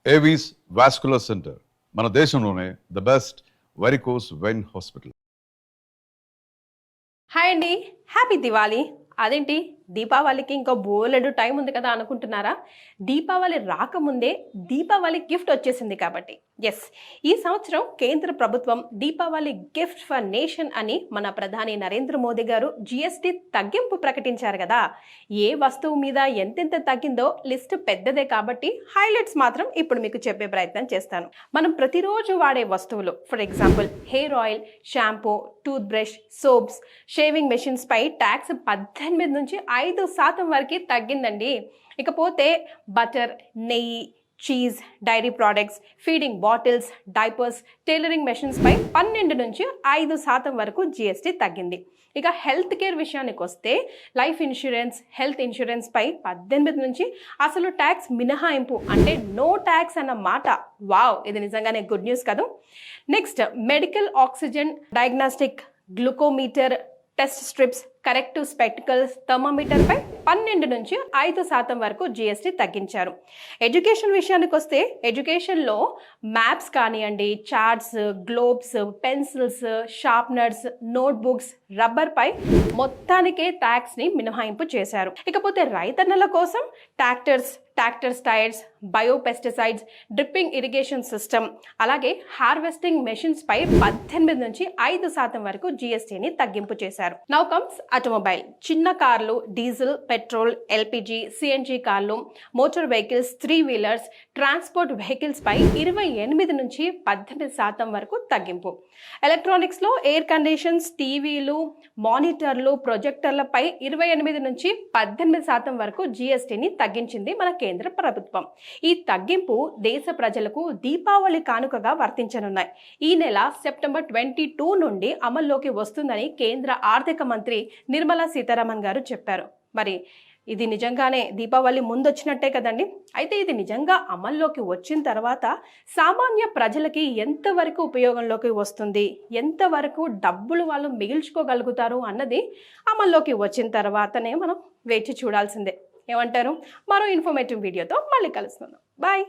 Avis vascular centre మన దేశంలోనే the best varicose vein hospital. Hi అండి, హ్యాపీ దివాళీ. అదేంటి దీపావళికి ఇంకా బోలెడు టైం ఉంది కదా అనుకుంటున్నారా? దీపావళి రాకముందే దీపావళి గిఫ్ట్ వచ్చేసింది కాబట్టి ఎస్, ఈ సంవత్సరం కేంద్ర ప్రభుత్వం దీపావళి గిఫ్ట్ ఫర్ నేషన్ అని మన ప్రధాని నరేంద్ర మోదీ గారు జిఎస్టి తగ్గింపు ప్రకటించారు కదా. ఏ వస్తువు మీద ఎంతెంత తగ్గిందో లిస్ట్ పెద్దదే కాబట్టి హైలైట్స్ మాత్రం ఇప్పుడు మీకు చెప్పే ప్రయత్నం చేస్తాను. మనం ప్రతిరోజు వాడే వస్తువులు, for example hair oil, shampoo, toothbrush, soaps, shaving machines పై ట్యాక్స్ 18 నుంచి 5% వరకు తగ్గిందండి. ఇకపోతే బటర్, నెయ్యి, cheese, dairy products, feeding bottles, diapers, tailoring machines పై 12 నుంచి 5% వరకు జిఎస్టీ తగ్గింది. ఇక హెల్త్ కేర్ విషయానికి వస్తే లైఫ్ ఇన్సూరెన్స్, హెల్త్ ఇన్సూరెన్స్ పై 18 నుంచి అసలు ట్యాక్స్ మినహాయింపు, అంటే నో ట్యాక్స్ అన్న మాట. వావ్, ఇది నిజంగానే గుడ్ న్యూస్ కదా. Next, medical oxygen, diagnostic, glucometer, test strips, corrective spectacles, thermometer పై 12 నుంచి 5% వరకు జిఎస్టీ తగ్గించారు. ఎడ్యుకేషన్ విషయానికి వస్తే ఎడ్యుకేషన్లో మ్యాప్స్ కానివ్వండి, charts, globes, pencils, sharpeners, notebooks, rubber పై మొత్తానికే ట్యాక్స్ని మినహాయింపు చేశారు. ఇకపోతే రైతన్నల కోసం tractors tyres, biopesticides, dripping irrigation system, అలాగే హార్వెస్టింగ్ మెషిన్స్ పై 18 నుంచి 5% వరకు జిఎస్టీని తగ్గింపు చేశారు. Now comes automobile. చిన్న కార్లు, డీజిల్, పెట్రోల్, ఎల్పిజి, సిఎన్జి కార్లు, motor vehicles, 3 wheelers, transport vehicles పై 28 నుంచి 18% వరకు తగ్గింపు. ఎలక్ట్రానిక్స్లో ఎయిర్ కండిషన్స్, టీవీలు, మానిటర్లు, ప్రొజెక్టర్లపై 28 నుంచి 18% వరకు జిఎస్టీని తగ్గించింది మన కేంద్ర ప్రభుత్వం. ఈ తగ్గింపు దేశ ప్రజలకు దీపావళి కానుకగా వర్తించనున్నాయి. ఈ నెల సెప్టెంబర్ 22 నుండి అమల్లోకి వస్తుందని కేంద్ర ఆర్థిక మంత్రి నిర్మలా సీతారామన్ గారు చెప్పారు. మరి ఇది నిజంగానే దీపావళి ముందొచ్చినట్టే కదండి. అయితే ఇది నిజంగా అమల్లోకి వచ్చిన తర్వాత సామాన్య ప్రజలకి ఎంతవరకు ఉపయోగంలోకి వస్తుంది, ఎంతవరకు డబ్బులు వాళ్ళు మిగిల్చుకోగలుగుతారు అన్నది అమల్లోకి వచ్చిన తర్వాతనే మనం వేచి చూడాల్సిందే. ఏమంటారు? మరో ఇన్ఫర్మేటివ్ వీడియోతో మళ్ళీ కలుస్తున్నాం. బాయ్.